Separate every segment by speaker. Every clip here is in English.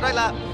Speaker 1: Geraela.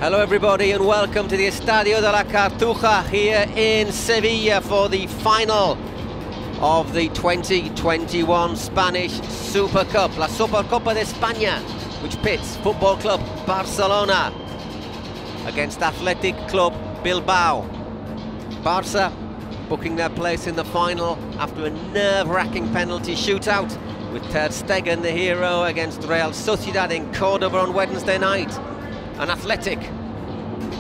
Speaker 1: Hello everybody and welcome to the Estadio de la Cartuja here in Sevilla for the final of the 2021 Spanish Super Cup, la Supercopa de España, which pits Football Club Barcelona against Athletic Club Bilbao. Barca booking their place in the final after a nerve-wracking penalty shootout with Ter Stegen the hero against Real Sociedad in Córdoba on Wednesday night. And Athletic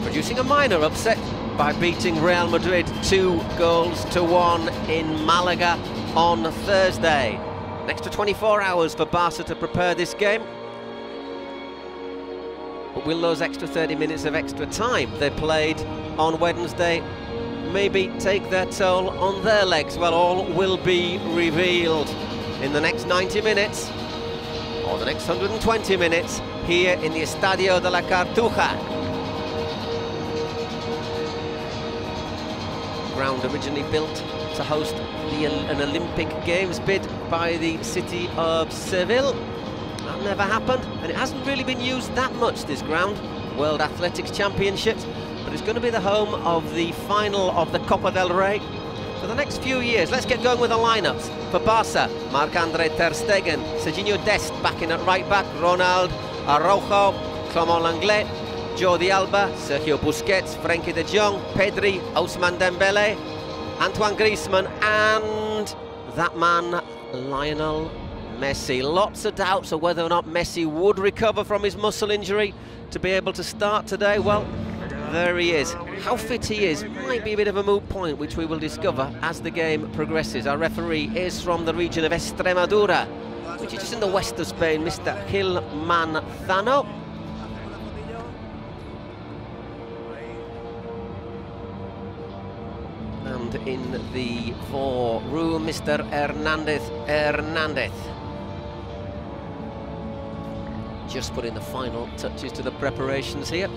Speaker 1: producing a minor upset by beating Real Madrid 2-1 in Malaga on Thursday. An extra 24 hours for Barca to prepare this game. But will those extra 30 minutes of extra time they played on Wednesday maybe take their toll on their legs? Well, all will be revealed in the next 90 minutes or the next 120 minutes here in the Estadio de la Cartuja. Ground originally built to host an Olympic Games bid by the city of Seville. That never happened, and it hasn't really been used that much, this ground. World Athletics Championships, but it's going to be the home of the final of the Copa del Rey for the next few years. Let's get going with the lineups. For Barca, Marc-André Ter Stegen, Serginho Dest back in at right back, Ronald Araujo, Clément Lenglet, Jordi Alba, Sergio Busquets, Frenkie de Jong, Pedri, Ousmane Dembele, Antoine Griezmann, and that man, Lionel Messi. Lots of doubts of whether or not Messi would recover from his muscle injury to be able to start today. Well, there he is. How fit he is might be a bit of a moot point, which we will discover as the game progresses. Our referee is from the region of Extremadura, which is just in the west of Spain, Mr. Gil Manzano. And in the room, Mr. Hernandez. Just putting the final touches to the preparations here.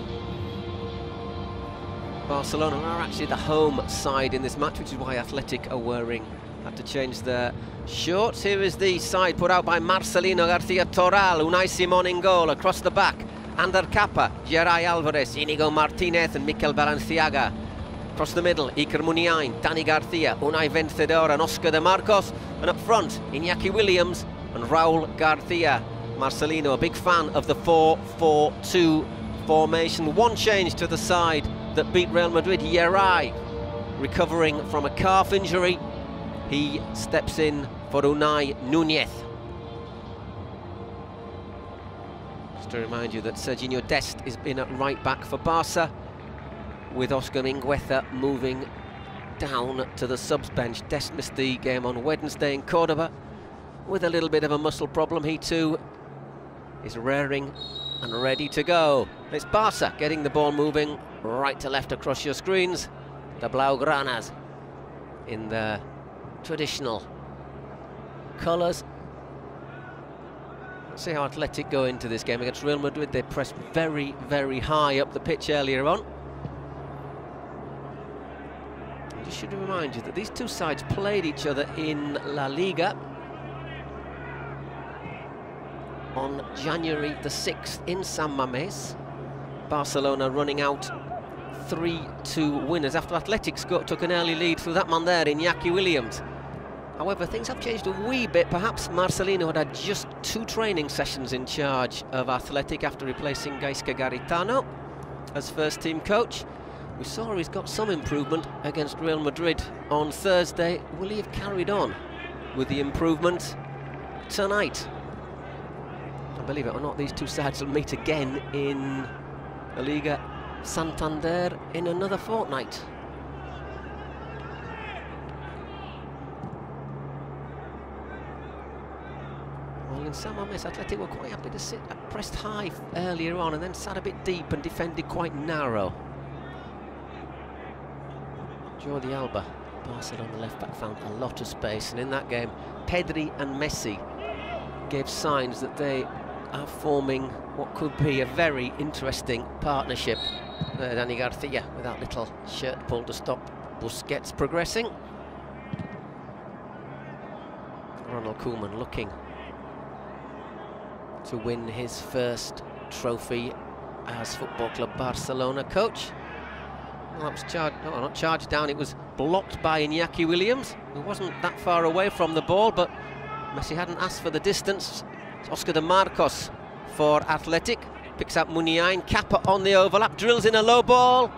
Speaker 1: Barcelona are actually the home side in this match, which is why Athletic are had to change their shorts. Here is the side put out by Marcelino García Toral, Unai Simón in goal. Across the back, Ander Capa, Geray Alvarez, Inigo Martinez and Mikel Balenciaga. Across the middle, Iker Muniain, Dani Garcia, Unai Vencedor and Oscar de Marcos. And up front, Iñaki Williams and Raúl García. Marcelino, a big fan of the 4-4-2 formation. One change to the side that beat Real Madrid, Geray, recovering from a calf injury. He steps in for Unai Núñez. Just to remind you that Serginho Dest is in at right back for Barca, with Oscar Mingueza moving down to the subs bench. Dest missed the game on Wednesday in Córdoba with a little bit of a muscle problem. He too is raring and ready to go. It's Barca getting the ball moving right to left across your screens. The Blaugranas in their traditional colours. Let's see how Athletic go into this game against Real Madrid. They pressed very, very high up the pitch earlier on. I just should remind you that these two sides played each other in La Liga on January the 6th in San Mamés. Barcelona running out 3-2 winners after Athletic took an early lead through that man there, Iñaki Williams. However, things have changed a wee bit. Perhaps Marcelino had just 2 training sessions in charge of Athletic after replacing Gaisca Garitano as first-team coach. We saw he's got some improvement against Real Madrid on Thursday. Will he have carried on with the improvement tonight? And believe it or not, these two sides will meet again in La Liga Santander in another fortnight. Well, in San Mamés, Athletic were quite happy to sit pressed high earlier on and then sat a bit deep and defended quite narrow. Jordi Alba, Barcelona left-back, found a lot of space, and in that game, Pedri and Messi gave signs that they are forming what could be a very interesting partnership. Dani Garcia with that little shirt pull to stop Busquets progressing. Ronald Koeman looking to win his first trophy as Football Club Barcelona coach. Well, that was not charged down, it was blocked by Iñaki Williams, who wasn't that far away from the ball, but Messi hadn't asked for the distance. It's Oscar de Marcos for Athletic, picks up Muniain, Kappa on the overlap, drills in a low ball.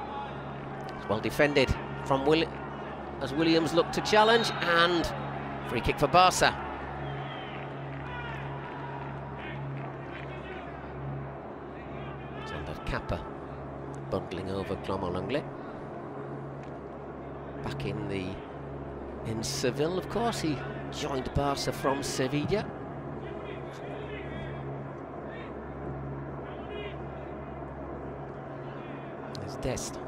Speaker 1: It's well defended from as Williams looked to challenge, and free kick for Barca. It's under Kappa, bundling over Clermont-Lenglet. Back in Seville, of course, he joined Barca from Sevilla. There's Dest.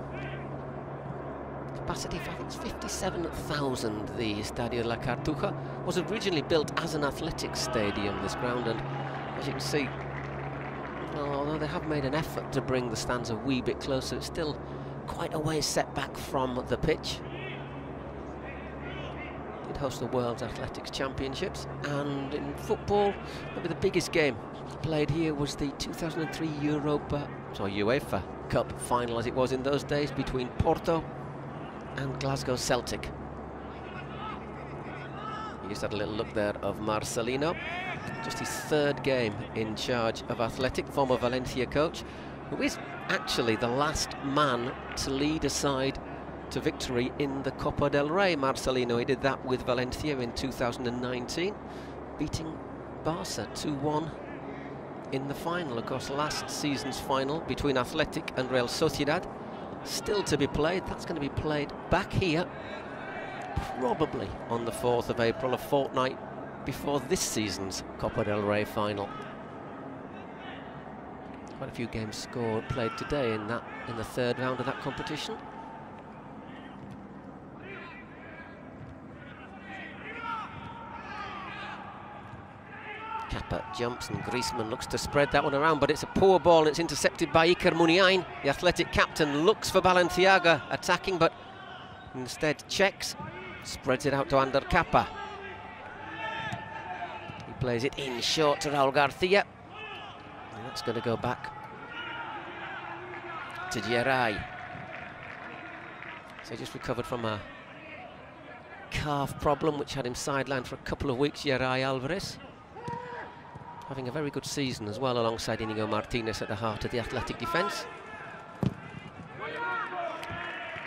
Speaker 1: Capacity, I think it's 57,000. The Estadio La Cartuja was originally built as an athletics stadium, this ground, and as you can see, well, although they have made an effort to bring the stands a wee bit closer, it's still quite a way set back from the pitch. Did host the World Athletics Championships, and in football, maybe the biggest game played here was the 2003 UEFA Cup final, as it was in those days, between Porto and Glasgow Celtic. You just had a little look there of Marcelino, just his 3rd game in charge of Athletic, former Valencia coach, who is actually the last man to lead a side to victory in the Copa del Rey. Marcelino, he did that with Valencia in 2019, beating Barca 2-1 in the final. Of course, last season's final between Athletic and Real Sociedad still to be played. That's going to be played back here probably on the 4th of April, a fortnight before this season's Copa del Rey final. Quite a few games played today in the 3rd round of that competition. Kappa jumps and Griezmann looks to spread that one around, but it's a poor ball and it's intercepted by Iker Muniain. The Athletic captain looks for Balenciaga attacking, but instead checks, spreads it out to Ander Kappa. He plays it in short to Raul Garcia, and that's going to go back to Geray. So he just recovered from a calf problem which had him sidelined for a couple of weeks, Geray Alvarez. Having a very good season as well, alongside Inigo Martinez at the heart of the Athletic defence. It's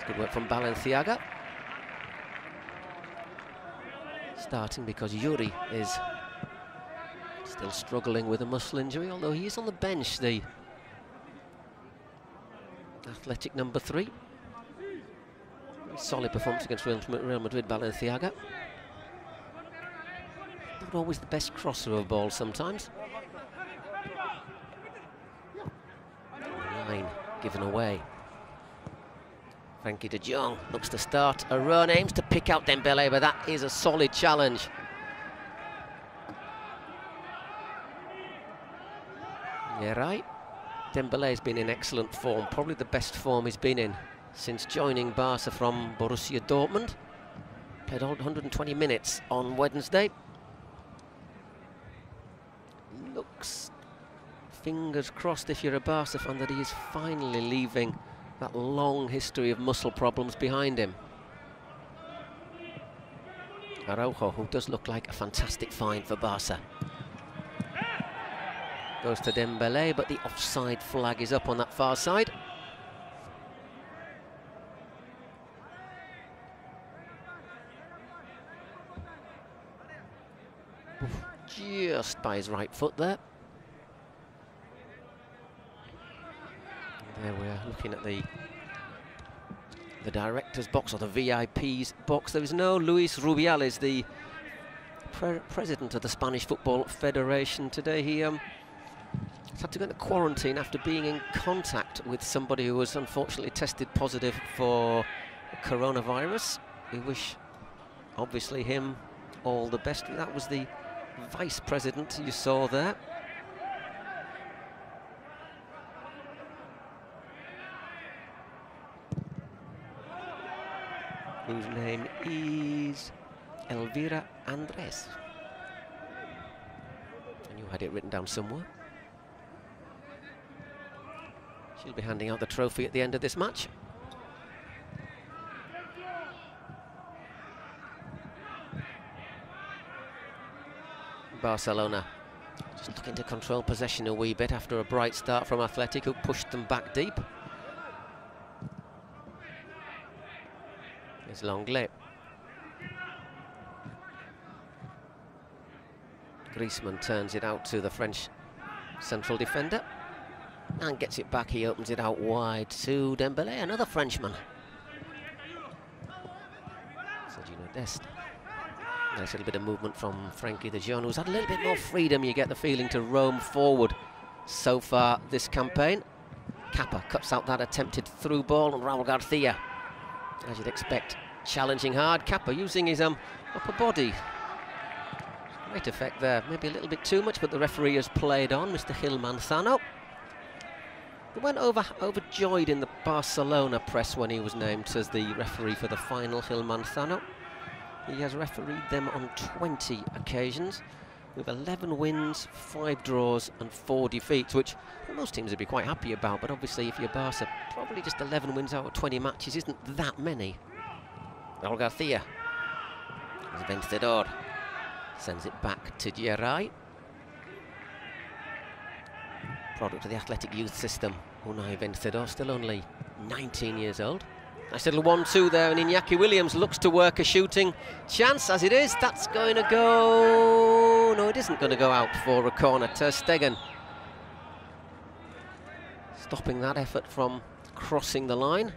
Speaker 1: good work from Balenciaga. Starting because Yuri is still struggling with a muscle injury, although he is on the bench, the Athletic number 3. Very solid performance against Real Madrid, Balenciaga. Not always the best crosser of a ball sometimes. Line given away Frenkie de Jong looks to start a run, aims to pick out Dembele, but that is a solid challenge. Yeah, right. Dembele's been in excellent form, probably the best form he's been in since joining Barca from Borussia Dortmund. Played 120 minutes on Wednesday. Looks, fingers crossed if you're a Barca fan, that he is finally leaving that long history of muscle problems behind him. Araujo, who does look like a fantastic find for Barca. Goes to Dembele, but the offside flag is up on that far side. Just by his right foot there. There we are, looking at the director's box, or the VIP's box. There is no Luis Rubiales, the president of the Spanish Football Federation today. He had to go into quarantine after being in contact with somebody who was unfortunately tested positive for coronavirus. We wish, obviously, him all the best. That was the vice president you saw there. Whose name is Elvira Andres. And you had it written down somewhere. She'll be handing out the trophy at the end of this match. Barcelona just looking to control possession a wee bit after a bright start from Athletic, who pushed them back deep. It's Lenglet. Griezmann turns it out to the French central defender and gets it back. He opens it out wide to Dembele, another Frenchman. Sergio Dest. Nice little bit of movement from Frenkie de Jong, who's had a little bit more freedom, you get the feeling, to roam forward so far this campaign. Kappa cuts out that attempted through ball, and Raul Garcia, as you'd expect, challenging hard. Kappa using his upper body. Great effect there, maybe a little bit too much, but the referee has played on, Mr. Gil Manzano. He went overjoyed in the Barcelona press when he was named as the referee for the final, Gil Manzano. He has refereed them on 20 occasions, with 11 wins, 5 draws and 4 defeats, which most teams would be quite happy about, but obviously if you're Barca, probably just 11 wins out of 20 matches isn't that many. Raul Garcia, Vencedor, sends it back to Geray. Product of the Athletic youth system, Unai Vencedor, still only 19 years old. Nice little 1-2 there, and Iñaki Williams looks to work a shooting chance. As it is, that's going to go... No, it isn't going to go out for a corner. Ter Stegen stopping that effort from crossing the line.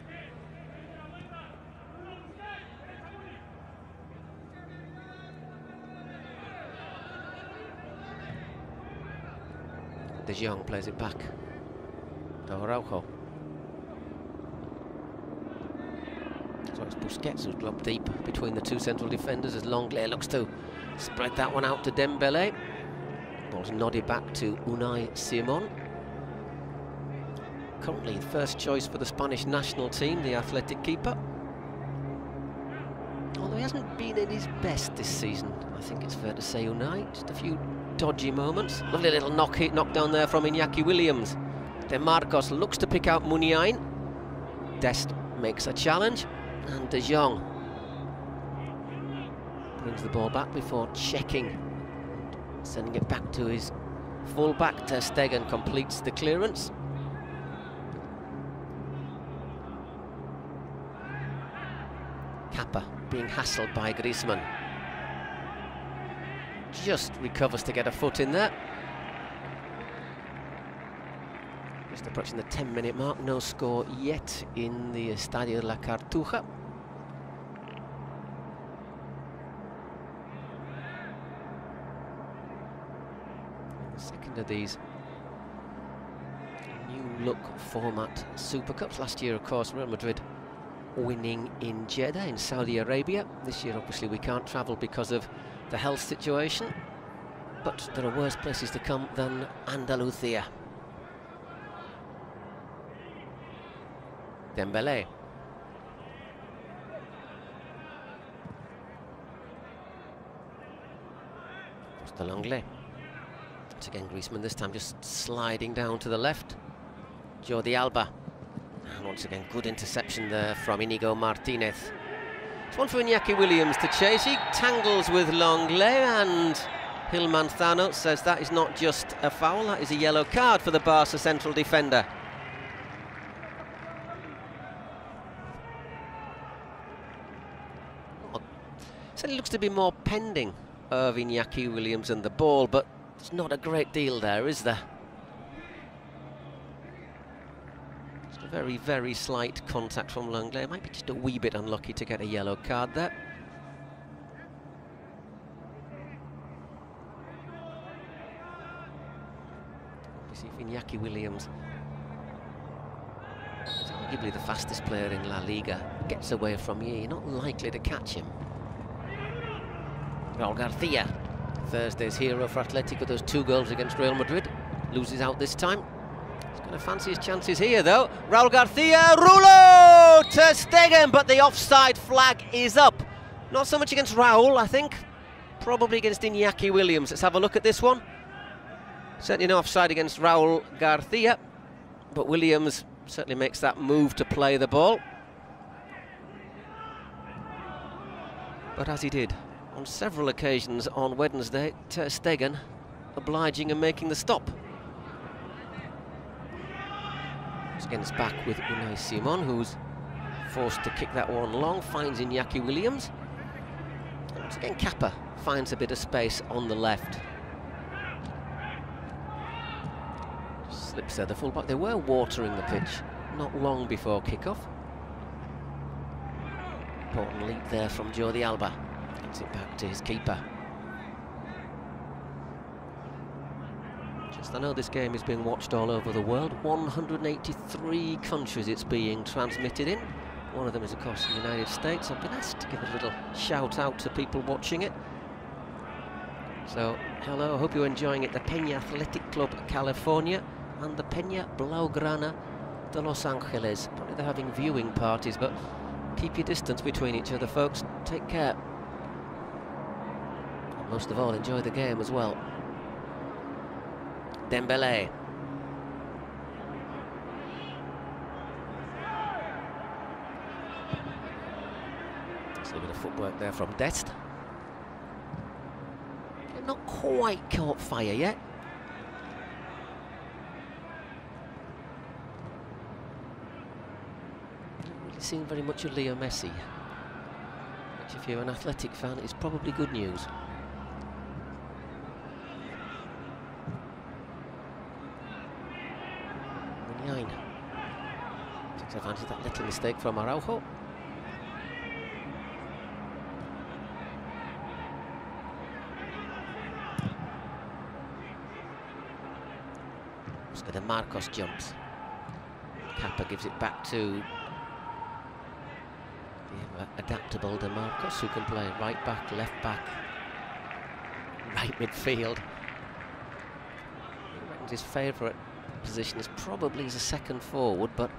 Speaker 1: De Jong plays it back to Araujo. So it's Busquets who's dropped deep between the two central defenders as Lenglet looks to spread that one out to Dembele. Ball's nodded back to Unai Simon. Currently first choice for the Spanish national team, the Athletic keeper. Although he hasn't been in his best this season, I think it's fair to say, Unai. Just a few dodgy moments. Lovely little knock down there from Iñaki Williams. De Marcos looks to pick out Muniain. Dest makes a challenge. And De Jong brings the ball back before checking, sending it back to his full-back. Ter Stegen completes the clearance. Kappa being hassled by Griezmann. Just recovers to get a foot in there. Just approaching the 10-minute mark, no score yet in the Estadio de la Cartuja. The second of these new look format Super Cups. Last year, of course, Real Madrid winning in Jeddah in Saudi Arabia. This year obviously we can't travel because of the health situation, but there are worse places to come than Andalusia. Dembélé. The Langlais. Once again, Griezmann this time just sliding down to the left. Jordi Alba. And once again, good interception there from Inigo Martinez. It's one for Iñaki Williams to chase. He tangles with Langlais, and Gil Manzano says that is not just a foul, that is a yellow card for the Barca central defender. Certainly looks to be more pending of Iñaki Williams and the ball, but there's not a great deal there, is there? Just a very, very slight contact from Langlais. Might be just a wee bit unlucky to get a yellow card there. We see if Iñaki Williams, who's arguably the fastest player in La Liga, gets away from you, you're not likely to catch him. Raul Garcia, Thursday's hero for Atletico, those 2 goals against Real Madrid, loses out this time. He's going to fancy his chances here though. Raul Garcia, Rulo! Ter Stegen, but the offside flag is up. Not so much against Raul, I think, probably against Iñaki Williams. Let's have a look at this one. Certainly no offside against Raul Garcia, but Williams certainly makes that move to play the ball. But as he did on several occasions on Wednesday, Ter Stegen obliging and making the stop. Once again it's back with Unai Simon, who's forced to kick that one long, finds Iñaki Williams. And once again Kappa finds a bit of space on the left. Slips there, the fullback. They were watering the pitch not long before kick-off. Important leap there from Jordi Alba. Gets it back to his keeper. Just, I know this game is being watched all over the world. 183 countries it's being transmitted in. One of them is, of course, the United States. I've been asked to give a little shout out to people watching it. So, hello, I hope you're enjoying it. The Peña Athletic Club California and the Peña Blaugrana de Los Angeles. Probably they're having viewing parties, but keep your distance between each other, folks. Take care. And most of all, enjoy the game as well. Dembélé. There's a bit of footwork there from Dest. Not quite caught fire yet. Haven't really seen very much of Leo Messi, which, if you're an Athletic fan, is probably good news. Nine takes advantage of that little mistake from Araujo. The Marcos jumps. Kappa gives it back to the adaptable De Marcos, who can play right back, left back, right midfield. He reckons his favourite position is probably as a second forward, but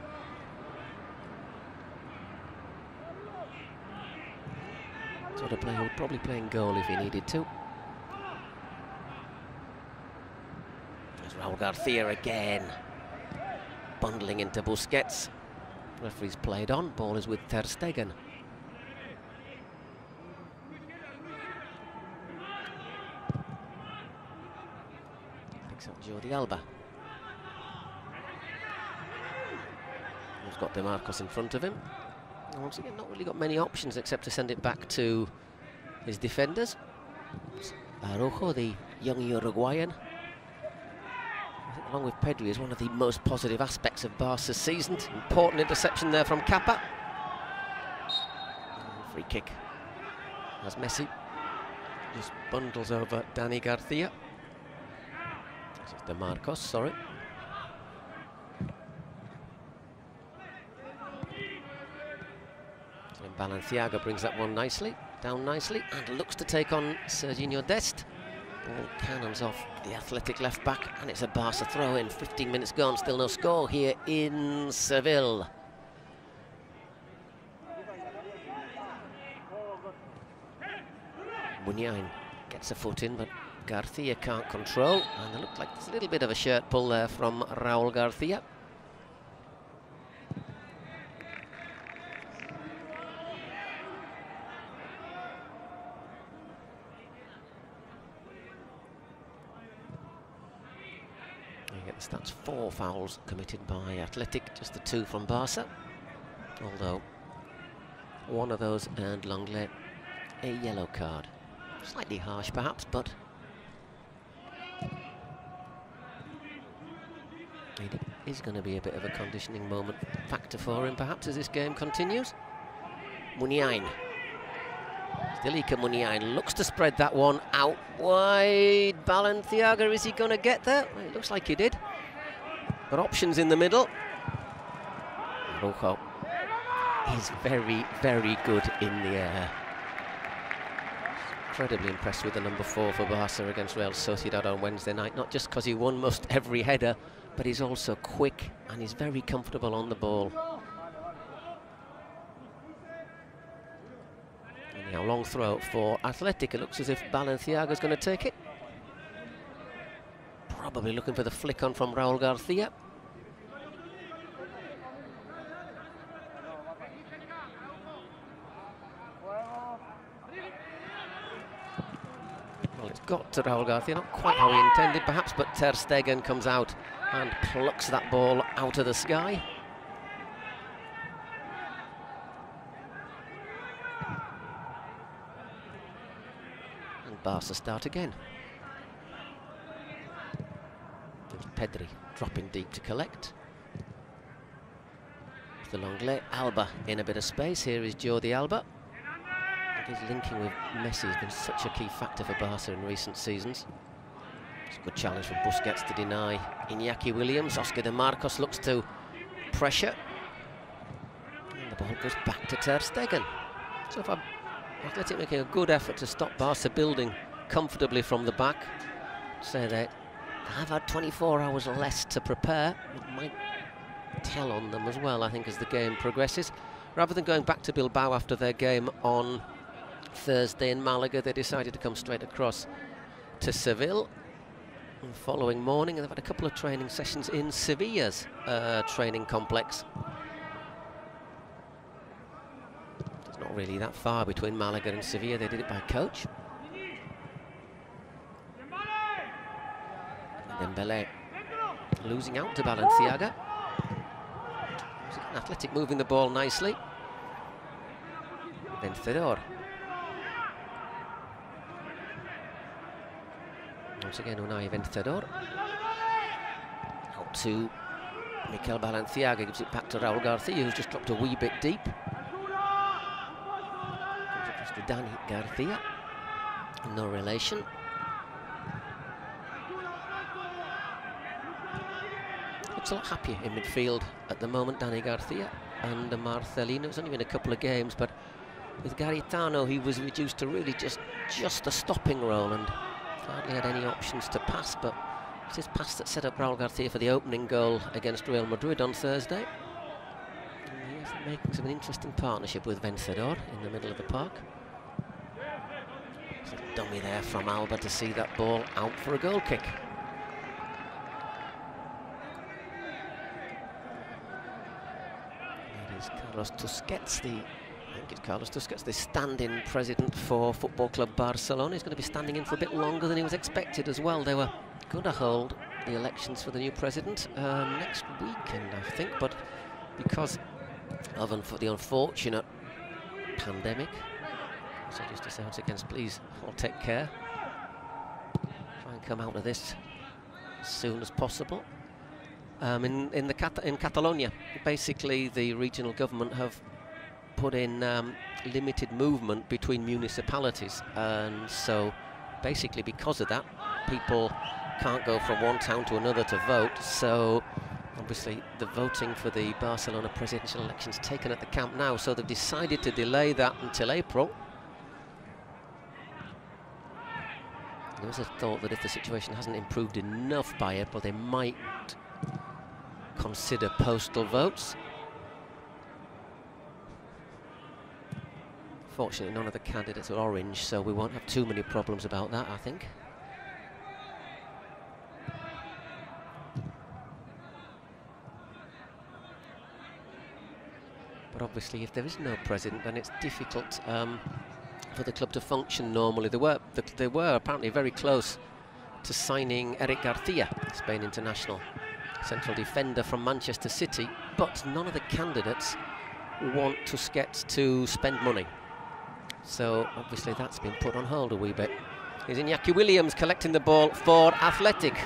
Speaker 1: sort of player who would probably play in goal if he needed to. Raul Garcia again, bundling into Busquets. Referee's played on, ball is with Ter Stegen. Picks up Jordi Alba. He's got De Marcos in front of him. And once again, not really got many options except to send it back to his defenders. Araujo, the young Uruguayan, along with Pedri, is one of the most positive aspects of Barca's season. Important interception there from Kappa. Free kick as Messi just bundles over Dani Garcia. This is De Marcos, sorry. Balenciaga brings that one nicely, down nicely, and looks to take on Serginho Dest. Ball cannons off the athletic left back, and it's a Barca throw in. 15 minutes gone, still no score here in Seville. Muniain gets a foot in, but Garcia can't control, and it looked like there's a little bit of a shirt pull there from Raúl Garcia. You get the stats: 4 fouls committed by Athletic, just the 2 from Barca, although one of those earned Longley a yellow card. Slightly harsh perhaps, but it is going to be a bit of a conditioning moment factor for him perhaps as this game continues. Muniain. Still Iker Muniain looks to spread that one out wide. Balenciaga, is he going to get there? Well, it looks like he did. But options in the middle. Rojo is very, very good in the air. Incredibly impressed with the number 4 for Barca against Real Sociedad on Wednesday night, not just because he won most every header, but he's also quick and he's very comfortable on the ball. And now long throw for Athletic. It looks as if Balenciaga's going to take it. Probably looking for the flick on from Raúl Garcia. Well, it's got to Raúl Garcia, not quite how he intended perhaps, but Ter Stegen comes out and plucks that ball out of the sky. And Barca start again. There's Pedri dropping deep to collect. The Longley, Alba in a bit of space. Here is Jordi Alba. His linking with Messi has been such a key factor for Barca in recent seasons. It's a good challenge from Busquets to deny Iñaki Williams. Oscar de Marcos looks to pressure. And the ball goes back to Ter Stegen. So far, Athletic making a good effort to stop Barca building comfortably from the back. Say they have had 24 hours less to prepare. It might tell on them as well, I think, as the game progresses. Rather than going back to Bilbao after their game on Thursday in Malaga, they decided to come straight across to Seville. And the following morning, they've had a couple of training sessions in Sevilla's training complex. It's not really that far between Malaga and Sevilla. They did it by coach. Dembélé losing out to Balenciaga. Athletic moving the ball nicely. Vencedor. Once again, Unai Vencedor. Out to Mikel Balenciaga, gives it back to Raúl Garcia, who's just dropped a wee bit deep. Comes across to Dani Garcia. No relation. Looks a lot happier in midfield at the moment, Dani Garcia and Marcelino. It's only been a couple of games, but with Garitano he was reduced to really just a stopping role and hardly had any options to pass, but it's his pass that set up Raúl Garcia for the opening goal against Real Madrid on Thursday. And he has the makings of an interesting partnership with Vencedor in the middle of the park. There's a dummy there from Alba to see that ball out for a goal kick. Carlos Tusquets, the stand-in president for Football Club Barcelona. He's going to be standing in for a bit longer than he was expected as well. They were going to hold the elections for the new president next weekend, I think, but because of the unfortunate pandemic, so just to say once again, please all take care. Try and come out of this as soon as possible. In Catalonia, basically the regional government have put in limited movement between municipalities, and so basically because of that, people can't go from one town to another to vote. So Obviously, the voting for the Barcelona presidential elections taken at the Camp Nou, so they've decided to delay that until April. There was a thought that if the situation hasn't improved enough by April, they might consider postal votes. Fortunately, none of the candidates are orange, so we won't have too many problems about that, I think. But obviously, if there is no president, then it's difficult for the club to function normally. They were apparently very close to signing Eric Garcia, Spain international, central defender from Manchester City, but none of the candidates want to get to spend money. So obviously that's been put on hold a wee bit. Here's Iñaki Williams collecting the ball for Athletic.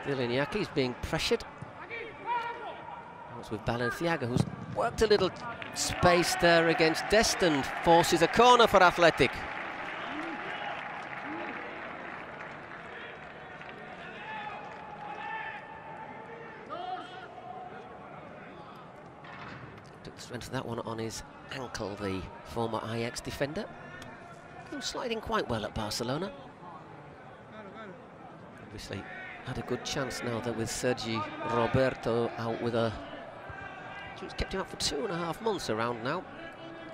Speaker 1: Still Iñaki's being pressured. That's with Balenciaga, who's worked a little space there against Dest and forces a corner for Athletic. Took the strength of that one on his ankle, the former Ajax defender. He was sliding quite well at Barcelona. Obviously had a good chance now that with Sergi Roberto out with a... He's kept him out for 2.5 months around now.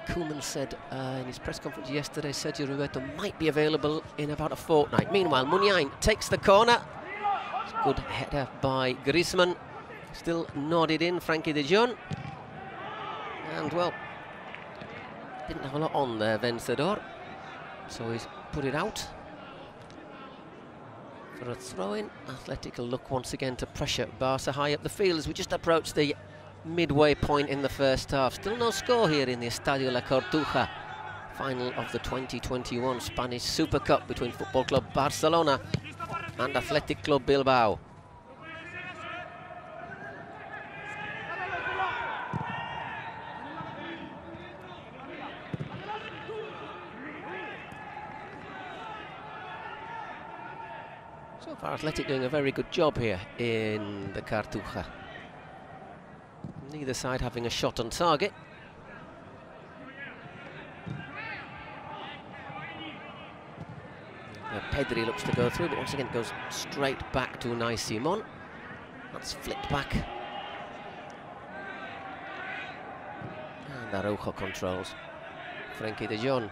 Speaker 1: Koeman said in his press conference yesterday, Sergi Roberto might be available in about a fortnight. Meanwhile, Muniain takes the corner. Good header by Griezmann. Still nodded in, Frankie de Jong. And, well, didn't have a lot on there, Vencedor. So he's put it out for a throw-in. Athletic will look once again to pressure Barca high up the field as we just approach the midway point in the first half. Still no score here in the Estadio La Cartuja, final of the 2021 Spanish Super Cup between Football Club Barcelona and Athletic Club Bilbao. So far, Athletic doing a very good job here in the Cartuja. Neither side having a shot on target. Pedri looks to go through, but once again it goes straight back to Unai Simon. That's flicked back. And Araujo controls. Frankie de Jong.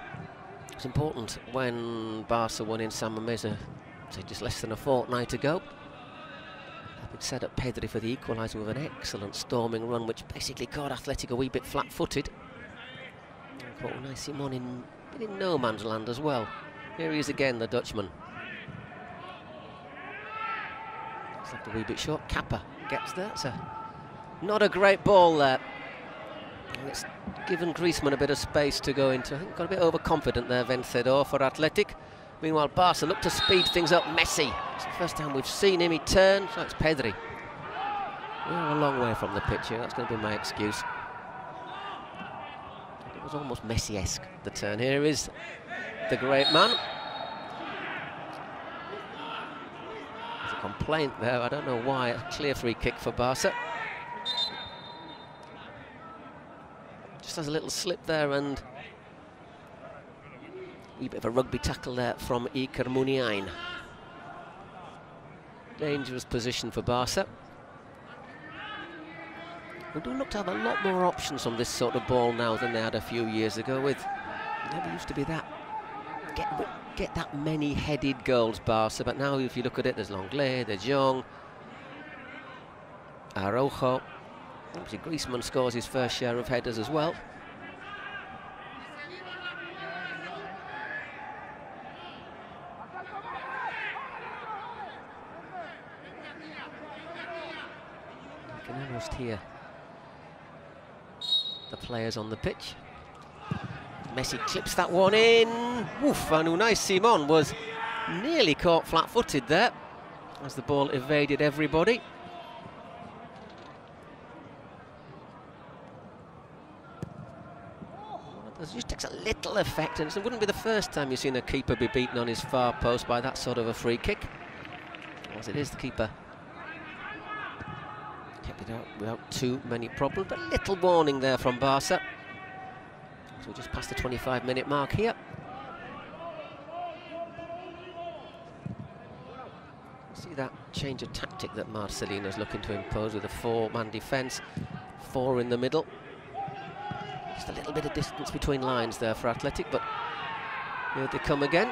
Speaker 1: It's important when Barca won in San Mamés, say just less than a fortnight ago. It set up Pedri for the equaliser with an excellent storming run, which basically caught Athletic a wee bit flat-footed. Caught Unai Simon in no man's land as well. Here he is again, the Dutchman. It's left a wee bit short. Kappa gets there. It's not a great ball there. And it's given Griezmann a bit of space to go into. I think got a bit overconfident there, Vencedor for Athletic. Meanwhile, Barca look to speed things up. Messi. It's the first time we've seen him. He turns. So it's Pedri. We're a long way from the pitch here. That's going to be my excuse. It was almost Messi-esque, the turn. Here is the great man. There's a complaint there. I don't know why. A clear free kick for Barca. Just has a little slip there and a wee bit of a rugby tackle there from Iker Muniain. Dangerous position for Barca. We do look to have a lot more options on this sort of ball now than they had a few years ago. With never used to be that get that many headed goals, Barca. But now, if you look at it, there's Longley, De Jong, Araujo. Obviously, Griezmann scores his first share of headers as well. You can almost hear the players on the pitch. Messi clips that one in. Woof, and Unai Simon was nearly caught flat-footed there as the ball evaded everybody. It just takes a little effect, and it wouldn't be the first time you've seen a keeper be beaten on his far post by that sort of a free kick. as it is, the keeper kept it out without too many problems, but little warning there from Barca. So we're just past the 25-minute mark here. See that change of tactic that Marcelino's looking to impose with a 4-man defence, 4 in the middle. Just a little bit of distance between lines there for Athletic, but here they come again.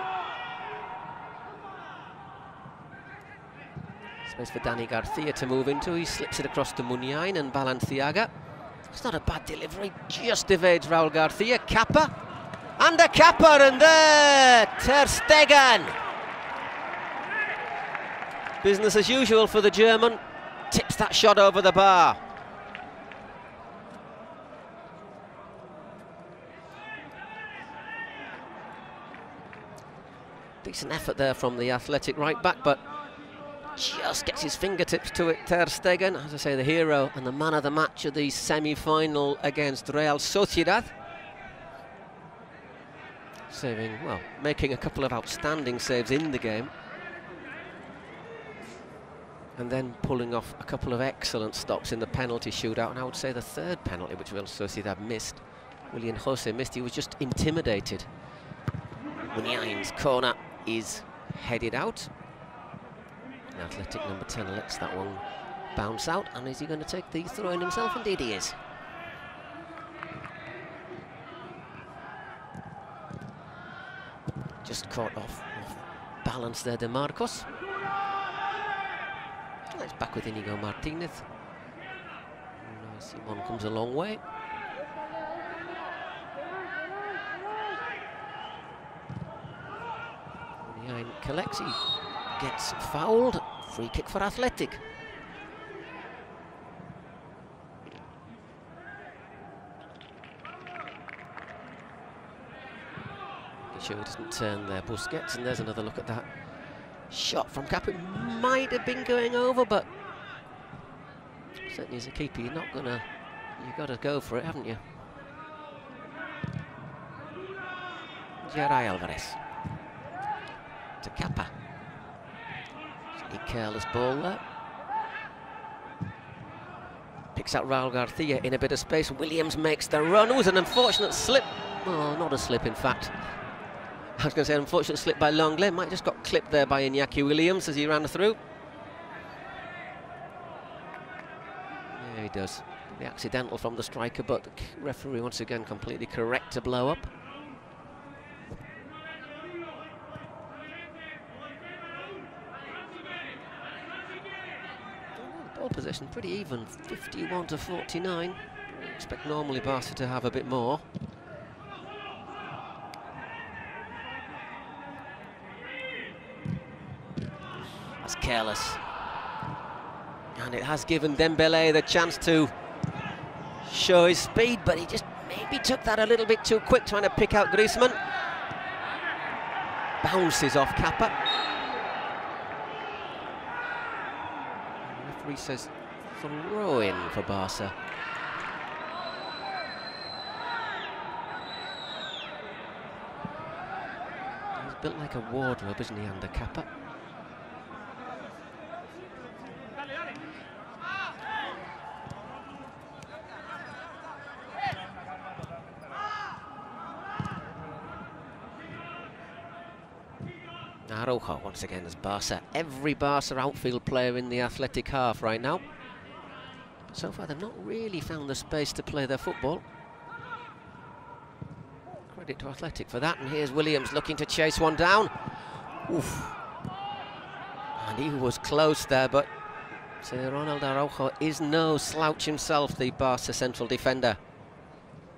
Speaker 1: Space for Dani Garcia to move into. He slips it across to Muniain and Balenciaga. It's not a bad delivery, just evades Raul Garcia. Kappa, and a Kappa, and there, Ter Stegen. Business as usual for the German. Tips that shot over the bar. Decent effort there from the Athletic right back, but just gets his fingertips to it, Ter Stegen. As I say, the hero and the man of the match of the semi-final against Real Sociedad. Saving, well, making a couple of outstanding saves in the game. And then pulling off a couple of excellent stops in the penalty shootout. And I would say the third penalty, which Real Sociedad missed, Willian Jose missed, he was just intimidated. Muniain's corner is headed out. The Athletic number 10 lets that one bounce out, and is he going to take the throw in himself? Indeed he is. Just caught off balance there, De Marcos. It's back with Inigo Martinez. Simon comes a long way. Muniain collects, he gets fouled. Free kick for Athletic. Sure he doesn't turn there, Busquets, and there's another look at that shot from Kappa. It might have been going over, but certainly as a keeper, you've got to go for it, haven't you? Geray Alvarez to Kappa. A careless ball there. Picks out Raul Garcia in a bit of space. Williams makes the run. It was an unfortunate slip. Well, not a slip, in fact. I was going to say an unfortunate slip by Longley. Might have just got clipped there by Iñaki Williams as he ran through. Yeah, he does. The accidental from the striker, but the referee once again completely correct to blow up. Ball possession pretty even, 51 to 49. I expect normally Barca to have a bit more. That's careless. And it has given Dembélé the chance to show his speed, but he just maybe took that a little bit too quick, trying to pick out Griezmann. Bounces off Kappa. The referee says throw in for Barca. He's built like a wardrobe, isn't he, under Kappa? Araujo once again as Barca. Every Barca outfield player in the Athletic half right now. But so far they've not really found the space to play their football. Credit to Athletic for that. And here's Williams looking to chase one down. Oof. And he was close there, but so Ronald Araujo is no slouch himself, the Barca central defender.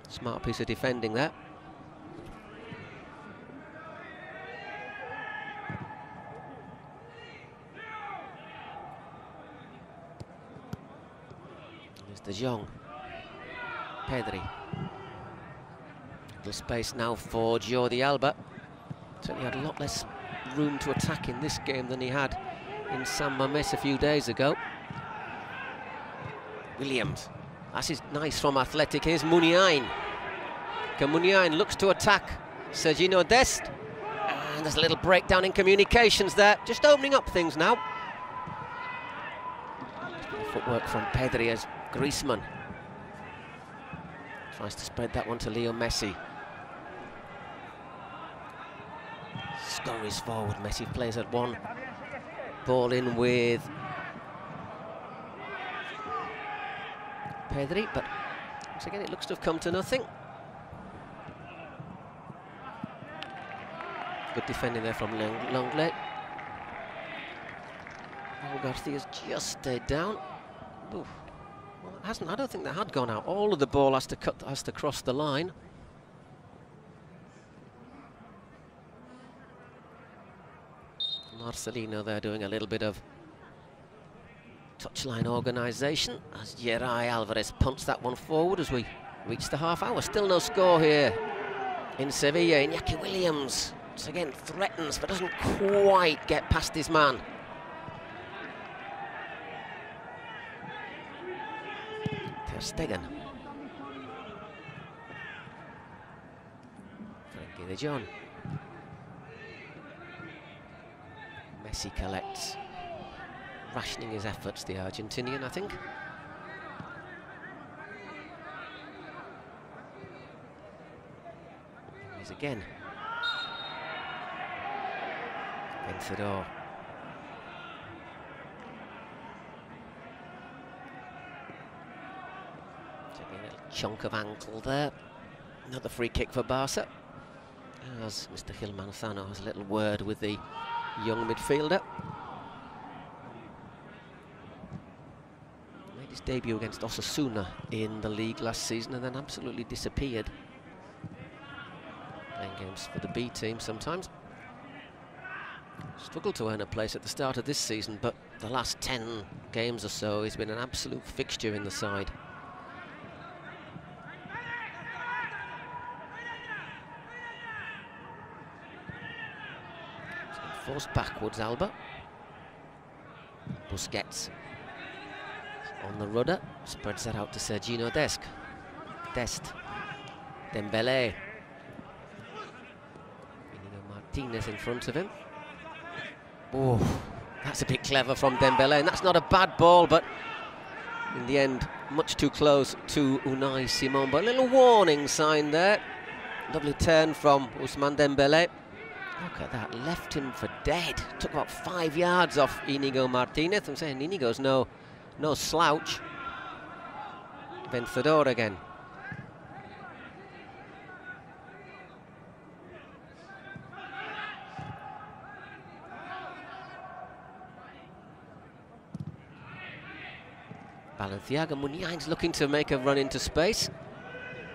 Speaker 1: Smart piece of defending there. De Jong, Pedri. Little space now for Jordi Alba. Certainly had a lot less room to attack in this game than he had in San Mamés a few days ago. Williams. That's nice from Athletic. Here's Muniain. Muniain looks to attack Sergino Dest. And there's a little breakdown in communications there. Just opening up things now. Footwork from Pedri as Griezmann tries to spread that one to Leo Messi. Scurries forward, Messi plays at one. Ball in with Pedri, but once again it looks to have come to nothing. Good defending there from Lenglet. Garcia's just stayed down. Ooh. Well, it hasn't. I don't think that had gone out. All of the ball has to cross the line. Marcelino there doing a little bit of touchline organisation as Geray Alvarez punts that one forward as we reach the half hour. Still no score here in Sevilla. Iñaki Williams once again threatens but doesn't quite get past his man. Ter Stegen. Frenkie de Jong. Messi collects, rationing his efforts, the Argentinian, I think. Here's again. Vencedor. Taking a little chunk of ankle there. Another free kick for Barca. As Mr. Gil Manzano has a little word with the young midfielder. Made his debut against Osasuna in the league last season and then absolutely disappeared. Playing games for the B team sometimes. Struggled to earn a place at the start of this season, but the last 10 games or so he's been an absolute fixture in the side. Forced backwards, Alba. Busquets on the rudder, spreads that out to Sergino Dest. Dembélé. Martinez in front of him. Oh, that's a bit clever from Dembélé, and that's not a bad ball, but in the end, much too close to Unai Simon. But a little warning sign there. Lovely turn from Ousmane Dembélé. Look at that, left him for dead. Took about 5 yards off Inigo Martinez. I'm saying Inigo's no slouch. Vencedor again. Balenciaga. Muniain's looking to make a run into space.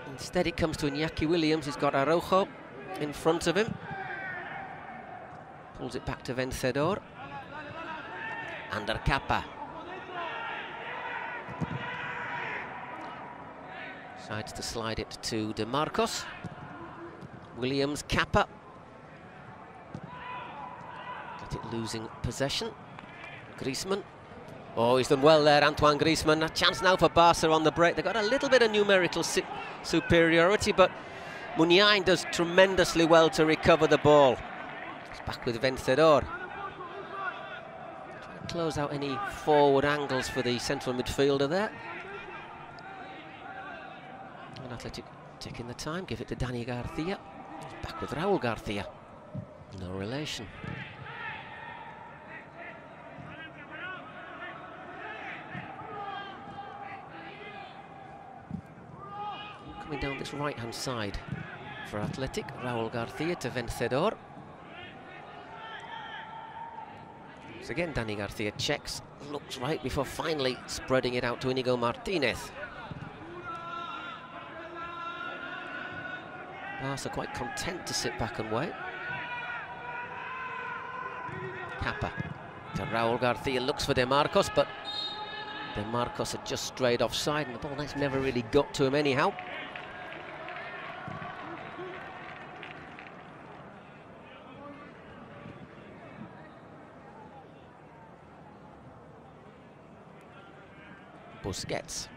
Speaker 1: Instead it comes to Iñaki Williams. He's got Araujo in front of him. Pulls it back to Vencedor. Under Kappa. Decides to slide it to De Marcos. Williams, Kappa. Got it losing possession. Griezmann. Oh, he's done well there, Antoine Griezmann. A chance now for Barca on the break. They've got a little bit of numerical superiority, but Muniain does tremendously well to recover the ball. Back with Vencedor. Trying to close out any forward angles for the central midfielder there. And Athletic taking the time, give it to Dani Garcia. He's back with Raúl Garcia. No relation. Coming down this right-hand side for Athletic. Raúl Garcia to Vencedor. So again, Dani Garcia checks, looks right before finally spreading it out to Inigo Martinez. Barca quite content to sit back and wait. Kappa to Raúl Garcia, looks for De Marcos, but De Marcos had just strayed offside and the ball never really got to him anyhow. Busquets.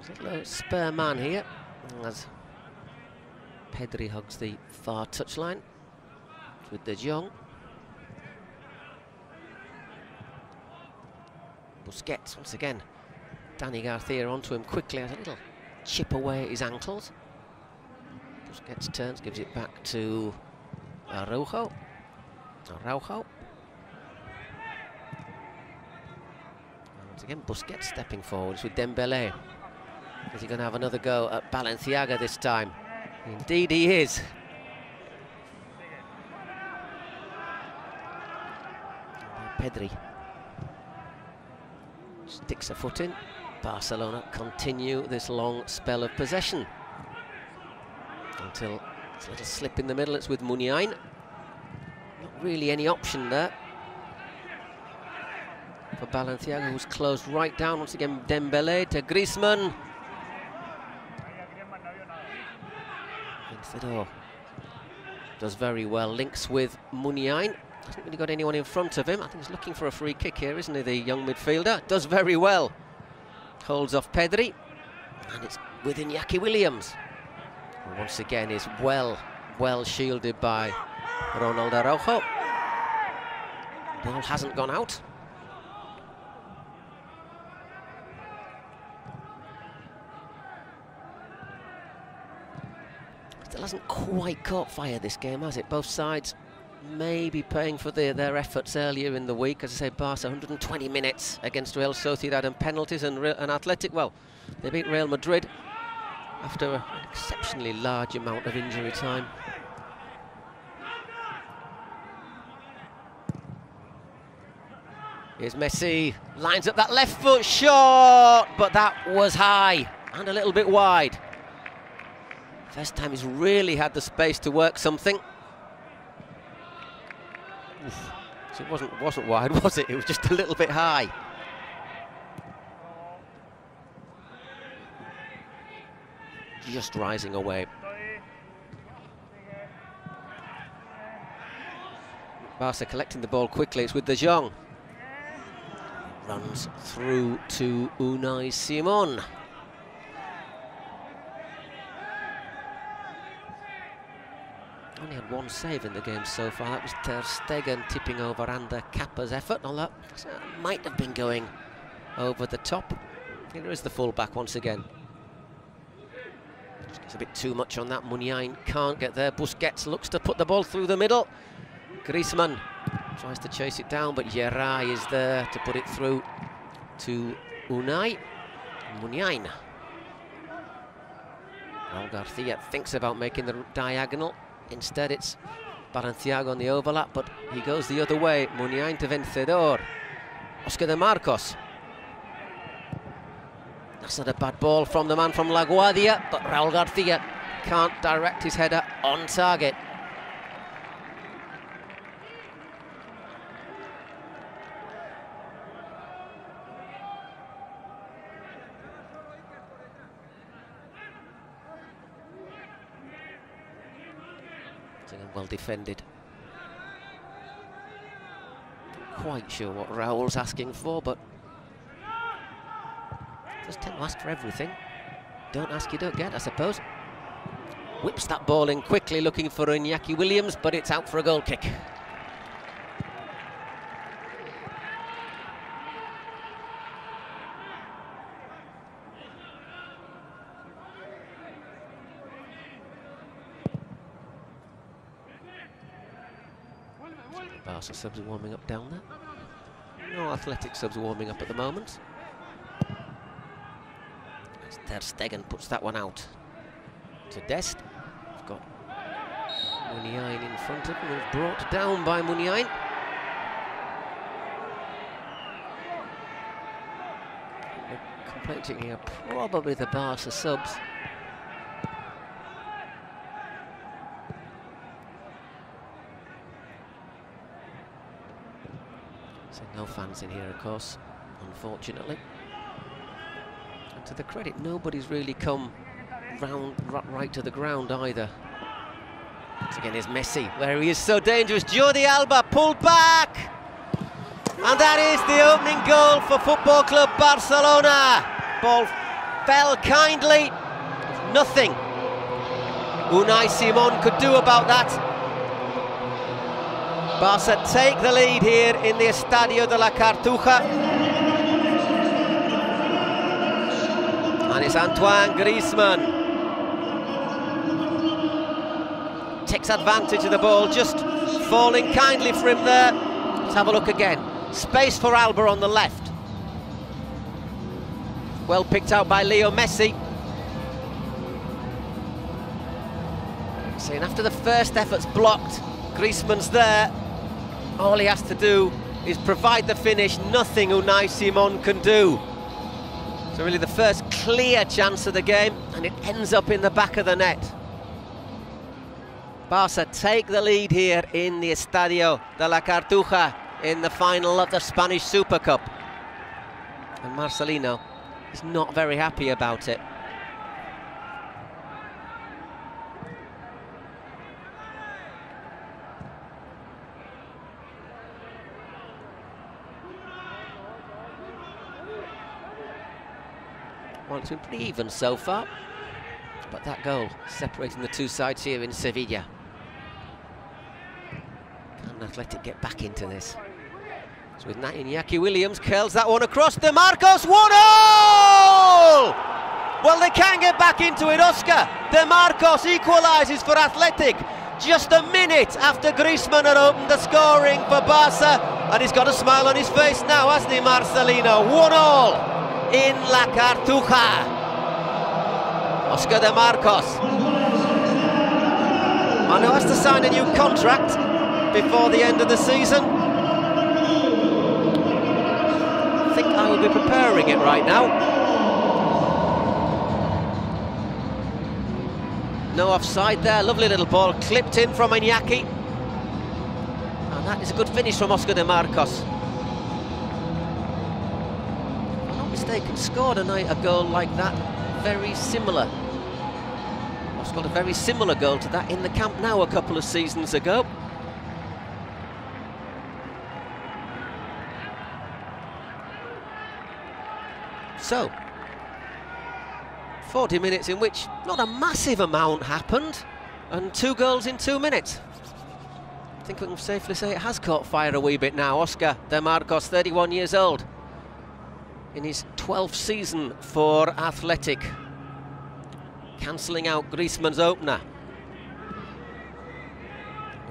Speaker 1: There's a little spare man here as Pedri hugs the far touchline with De Jong. Busquets once again. Dani Garcia onto him quickly, has a little chip away at his ankles. Busquets turns, gives it back to Araujo. Once again, Busquets stepping forwards with Dembélé. Is he going to have another go at Balenciaga this time? Indeed he is. Pedri sticks a foot in. Barcelona continue this long spell of possession until it's a little slip in the middle. It's with Muniain. Not really any option there for Balenciaga, who's closed right down. Once again, Dembélé to Griezmann. Vencedor does very well, links with Muniain. Hasn't really got anyone in front of him. I think he's looking for a free kick here, isn't he, the young midfielder? Does very well. Holds off Pedri, and it's with Iñaki Williams, who once again is well shielded by Ronald Araujo. Ball hasn't gone out. Still hasn't quite caught fire this game, has it? Both sides maybe paying for their efforts earlier in the week. As I say, Barca 120 minutes against Real Sociedad and penalties, and Athletic, well, they beat Real Madrid after an exceptionally large amount of injury time. Here's Messi, lines up that left foot shot, but that was high and a little bit wide. First time he's really had the space to work something. Oof. So it wasn't wide, was it? It was just a little bit high. Just rising away. Barca collecting the ball quickly. It's with De Jong. Runs through to Unai Simon. Only had one save in the game so far. That was Ter Stegen tipping over Ander Kappa's effort. Although might have been going over the top. Here is the full-back once again. Just gets a bit too much on that. Muniain can't get there. Busquets looks to put the ball through the middle. Griezmann tries to chase it down, but Geray is there to put it through to Unai. Muniain. Raul Garcia thinks about making the diagonal. Instead, it's Balenciaga on the overlap, but he goes the other way. Muniain to Vencedor. Oscar de Marcos. That's not a bad ball from the man from La Guardia, but Raul Garcia can't direct his header on target. Well defended. Not quite sure what Raul's asking for, but just tend to ask for everything. Don't ask, you don't get, I suppose. Whips that ball in quickly, looking for Iñaki Williams, but it's out for a goal kick. Barca subs are warming up down there. No Athletic subs are warming up at the moment. As Ter Stegen puts that one out to Dest. We've got Muniain in front of him, brought down by Muniain. Complaining here, probably the Barca subs. So no fans in here, of course, unfortunately. And to the credit, nobody's really come round right to the ground either. Once again, here's Messi, where he is so dangerous. Jordi Alba pulled back, and that is the opening goal for Football Club Barcelona. Ball fell kindly, nothing Unai Simon could do about that. Barca take the lead here in the Estadio de la Cartuja. And it's Antoine Griezmann. Takes advantage of the ball, just falling kindly for him there. Let's have a look again. Space for Alba on the left. Well picked out by Leo Messi. And after the first effort's blocked, Griezmann's there. All he has to do is provide the finish, nothing Unai Simon can do. So really the first clear chance of the game, and it ends up in the back of the net. Barca take the lead here in the Estadio de la Cartuja in the final of the Spanish Super Cup. And Marcelino is not very happy about it. Well, it's been pretty even so far, but that goal separating the two sides here in Sevilla. Can Athletic get back into this? So with Iñaki Williams curls that one across. De Marcos, 1-0! Well, they can get back into it. Oscar De Marcos equalises for Athletic just a minute after Griezmann had opened the scoring for Barca, and he's got a smile on his face now, hasn't he, Marcelino? 1-0 in La Cartuja. Oscar De Marcos. I know has to sign a new contract before the end of the season. I think I will be preparing it right now. No offside there, lovely little ball clipped in from Iñaki. And that is a good finish from Oscar De Marcos. If I'm not mistaken, scored a goal like that, very similar. Scored a very similar goal to that in the Camp Nou a couple of seasons ago. So, 40 minutes in which not a massive amount happened, and 2 goals in 2 minutes. I think we can safely say it has caught fire a wee bit now. Oscar De Marcos, 31 years old, in his 12th season for Athletic, cancelling out Griezmann's opener.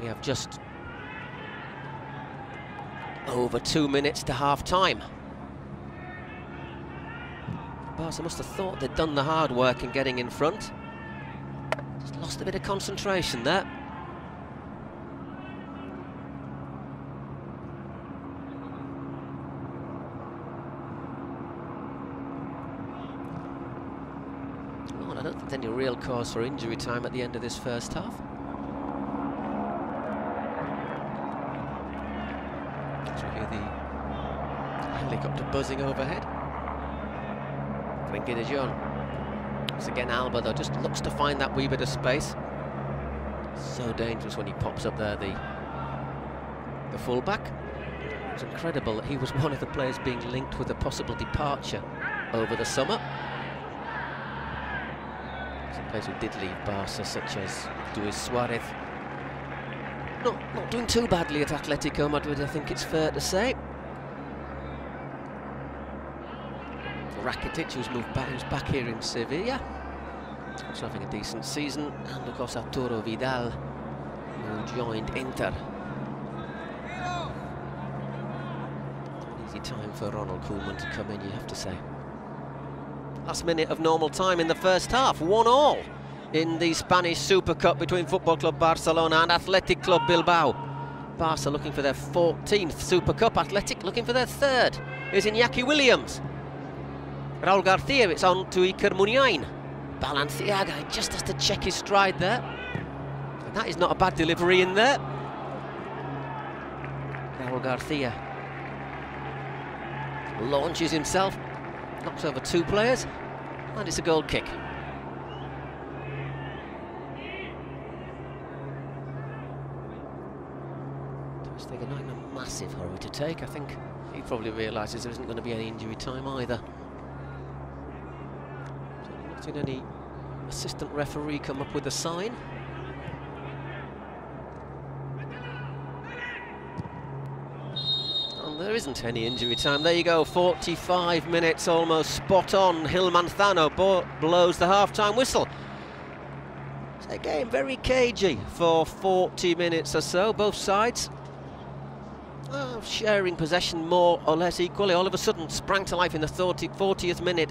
Speaker 1: We have just over 2 minutes to half-time. Barca must have thought they'd done the hard work in getting in front. Just lost a bit of concentration there. Well, I don't think there's any real cause for injury time at the end of this first half. So we hear the helicopter buzzing overhead. De Jong. Once again, Alba though just looks to find that wee bit of space. So dangerous when he pops up there, the fullback. It's incredible that he was one of the players being linked with a possible departure over the summer. Some players who did leave Barca, such as Luis Suarez. Not doing too badly at Atletico Madrid, I think it's fair to say. Rakitic, who's moved back, who's back here in Sevilla, also having a decent season, and of course Arturo Vidal, who joined Inter. An easy time for Ronald Koeman to come in, you have to say. Last minute of normal time in the first half, 1-1 in the Spanish Super Cup between Football Club Barcelona and Athletic Club Bilbao. Barca looking for their 14th Super Cup, Athletic looking for their 3rd. Here's Iñaki Williams. Raúl García, it's on to Iker Muniain. Balenciaga just has to check his stride there. And that is not a bad delivery in there. Raúl García launches himself, knocks over 2 players, and it's a goal kick. They're not in a massive hurry to take. I think he probably realises there isn't going to be any injury time either. Not seen any assistant referee come up with a sign. And there isn't any injury time. There you go, 45 minutes, almost spot on. Gil Manzano blows the half-time whistle. It's a game very cagey for 40 minutes or so, both sides. Sharing possession more or less equally. All of a sudden sprang to life in the 40th minute.